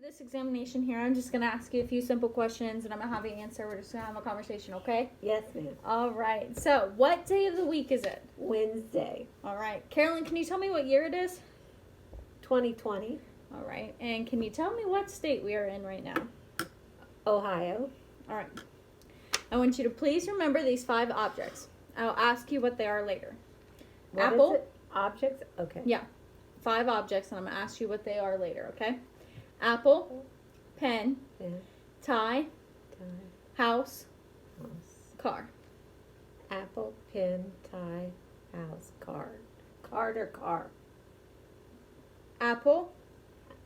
this examination here, I'm just going to ask you a few simple questions and I'm going to have you answer. We're just going to have a conversation, okay? Yes, ma'am. All right. So, what day of the week is it? Wednesday, All right. Carolyn, can you tell me what year it is? 2020, All right. And can you tell me what state we are in right now? Ohio. All right. I want you to please remember these 5 objects. I'll ask you what they are later. What is Apple. it? Objects? Okay. Yeah. 5 objects, and I'm going to ask you what they are later, okay? Apple, pen, Yeah. tie, Tie, house, house. car. Apple, pen, tie, house, card. Card or car? Apple,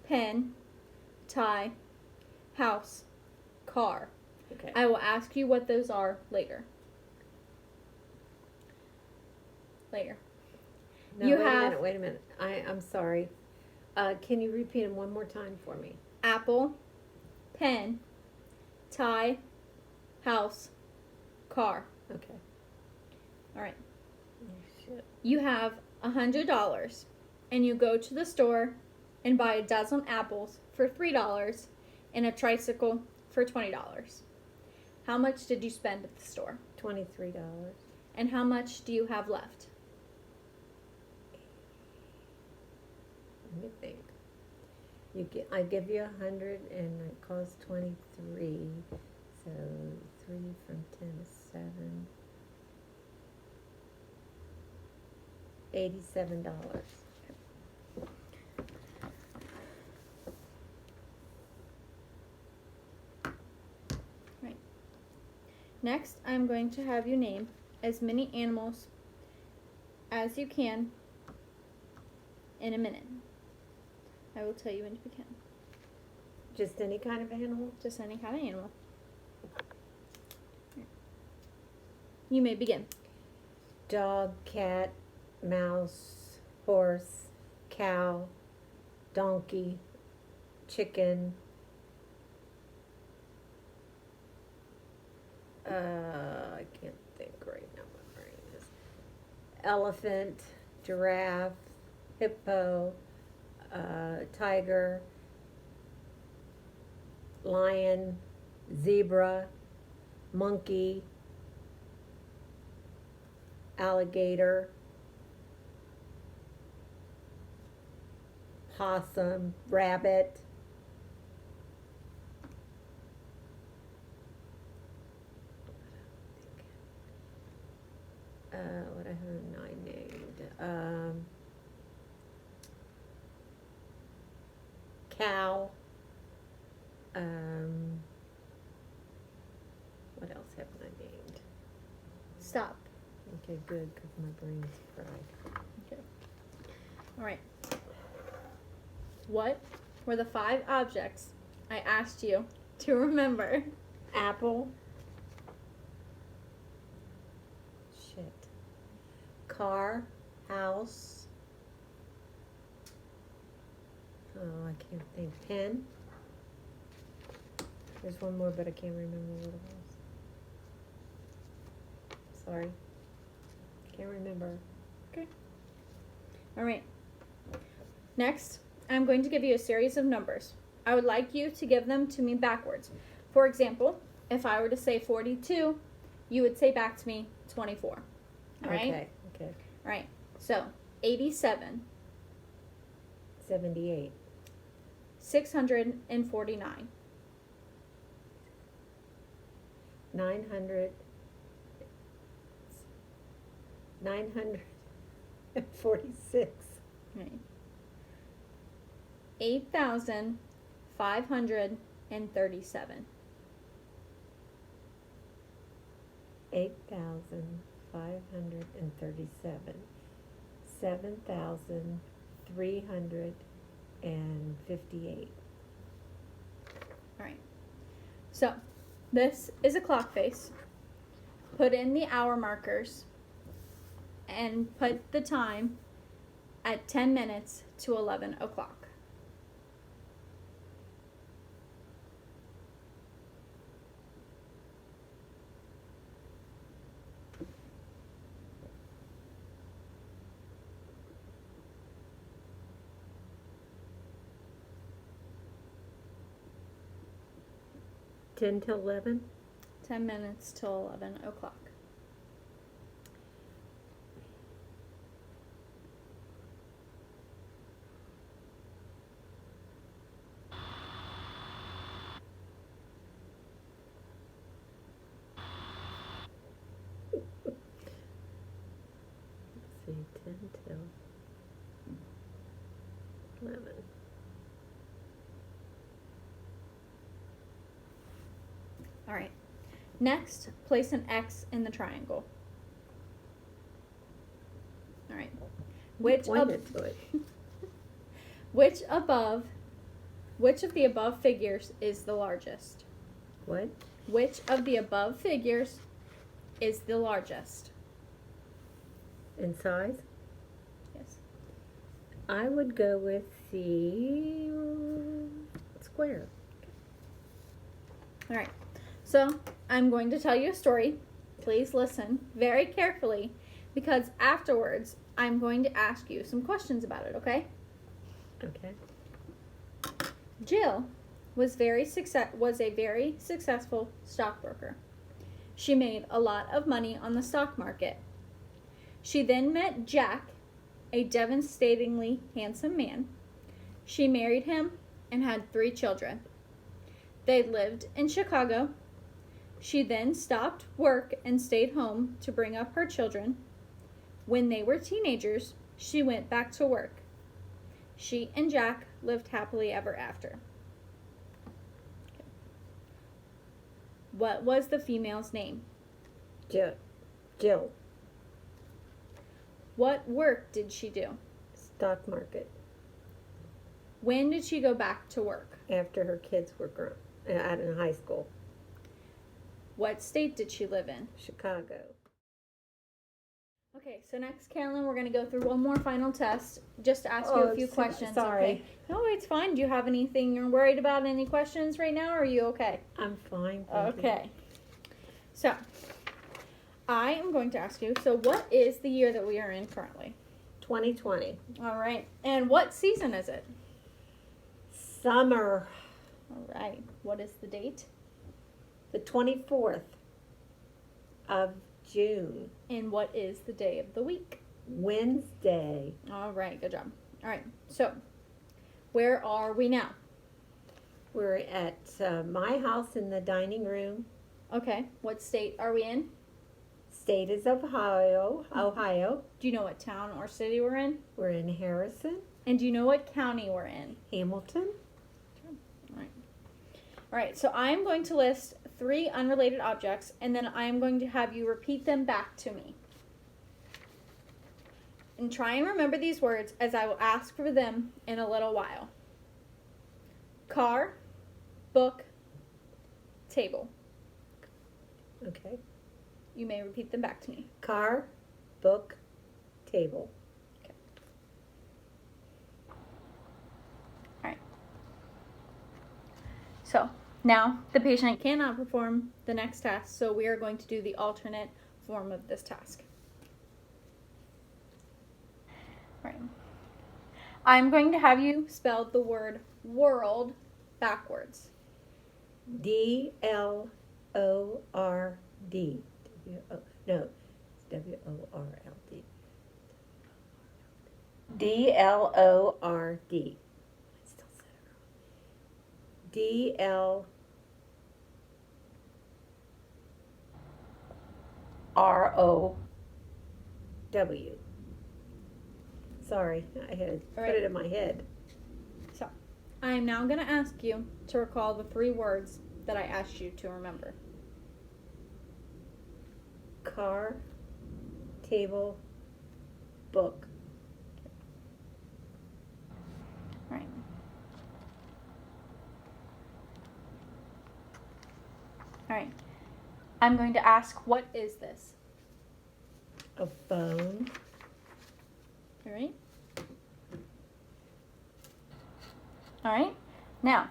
pen, tie, house, car. Okay. I will ask you what those are later. No, you wait have- a minute. I'm sorry. Can you repeat them one more time for me? Apple, pen, tie, house, car. Okay. All right. Oh, shit. You have $100 and you go to the store and buy a dozen apples for $3 and a tricycle for $20. How much did you spend at the store? $23. And how much do you have left? Let me think. I give you 100 and it costs 23. So 3 from 10 is 7. $87. Next, I'm going to have you name as many animals as you can in a minute. I will tell you when to begin. Just any kind of animal? Just any kind of animal. You may begin. Dog, cat, mouse, horse, cow, donkey, chicken, I can't think right now what my brain is. Elephant, giraffe, hippo, tiger, lion, zebra, monkey, alligator, possum, rabbit, what I have 9 named, cow, what else haven't I named? Stop. Okay, good, because my brain's fried. Okay. All right. What were the 5 objects I asked you to remember? Apple. Shit. Car. House. Oh, I can't think. Pen. There's one more, but I can't remember what it was. Sorry. Can't remember. Okay. All right. Next, I'm going to give you a series of numbers. I would like you to give them to me backwards. For example, if I were to say 42, you would say back to me 24. All right? Okay. All right. So, 87, 78. 649, 900. 946. right. 8,537. 8,537. 7,358. All right. So, this is a clock face. Put in the hour markers and put the time at 10 minutes to 11 o'clock. 10 till 11? 10 minutes till 11 o'clock. Let's see, 10 till 11. All right. Next, place an X in the triangle. All right. Pointed to it. Which of the above figures is the largest? What? Which of the above figures is the largest? In size? Yes. I would go with the square. All right. So, I'm going to tell you a story. Please listen very carefully because afterwards I'm going to ask you some questions about it, okay? Okay. Jill was a very successful stockbroker. She made a lot of money on the stock market. She then met Jack, a devastatingly handsome man. She married him and had 3 children. They lived in Chicago. She then stopped work and stayed home to bring up her children. When they were teenagers, she went back to work. She and Jack lived happily ever after. What was the female's name? Jill. What work did she do? Stock market. When did she go back to work? After her kids were grown, out in high school. What state did she live in? Chicago. Okay, so next, Carolyn, we're going to go through one more final test just to ask you a few questions. Sorry. Okay? No, it's fine. Do you have anything you're worried about? Any questions right now? Or are you okay? I'm fine. Thank you. Okay. So, I am going to ask you, so what is the year that we are in currently? 2020. All right. And what season is it? Summer. All right. What is the date? The 24th of June. And what is the day of the week? Wednesday. All right. Good job. All right. So, where are we now? We're at my house in the dining room. Okay. What state are we in? State is Ohio. Do you know what town or city we're in? We're in Harrison. And do you know what county we're in? Hamilton. All right, so I am going to list 3 unrelated objects, and then I am going to have you repeat them back to me. And try and remember these words as I will ask for them in a little while. Car, book, table. Okay. You may repeat them back to me. Car, book, table. Okay. All right. So, now the patient cannot perform the next task, so we are going to do the alternate form of this task. All right. I'm going to have you spell the word world backwards. D-L-O-R-D. No, it's W-O-R-L-D. D-L-O-R-D. I still said it wrong. D-L-R-O-W. Sorry, I had to put it in my head. So, I am now going to ask you to recall the 3 words that I asked you to remember. Car, table, book. All right. All right. I'm going to ask, what is this? A phone. All right. All right. Now,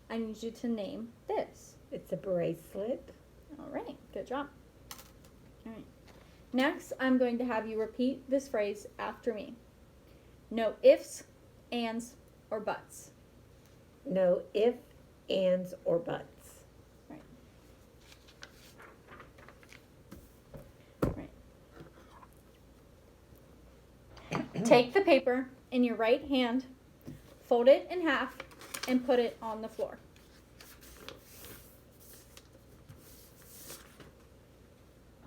I need you to name this. It's a bracelet. All right. Good job. All right. Next, I'm going to have you repeat this phrase after me. No ifs, ands, or buts. No if, ands, or buts. All Take the paper in your right hand, fold it in half, and put it on the floor.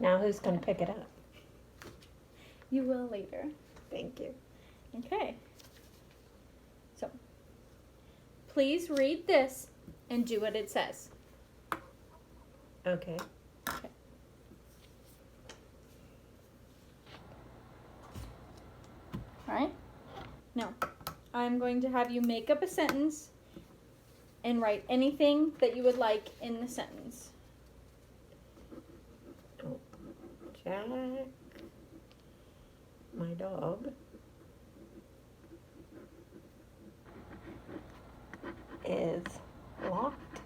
Now who's going to pick it up? You will later. Thank you. Okay. So, please read this and do what it says. Okay. Alright? Now, I'm going to have you make up a sentence and write anything that you would like in the sentence. Jack, my dog, is locked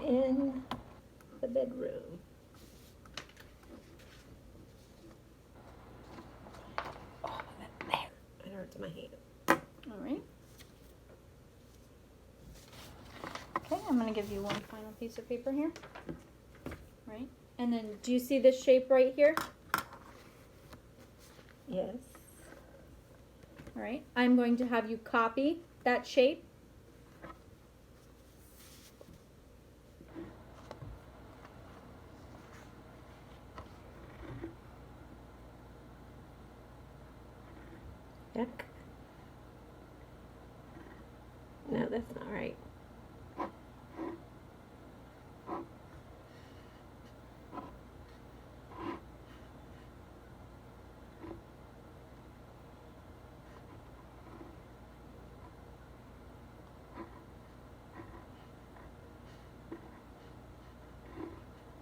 in the bedroom. Oh, there. It hurts my hand. Alright. Okay, I'm going to give you one final piece of paper here. Right? And then, do you see this shape right here? Yes. Alright, I'm going to have you copy that shape. Yuck. No, that's not right.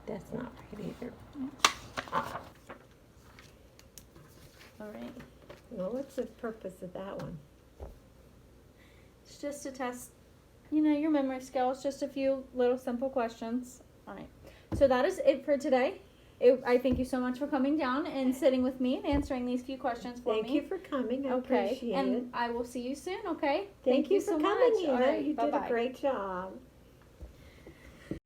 That's not right either. Ah. Alright. Well, what's the purpose of that one? It's just to test, your memory skills. Just a few little simple questions. Alright. So that is it for today. I thank you so much for coming down and sitting with me and answering these few questions for me. Thank you for coming. I Okay. appreciate And it. I will see you soon, okay? Thank you so for coming, much. Ina. All right, You did bye-bye. a great job.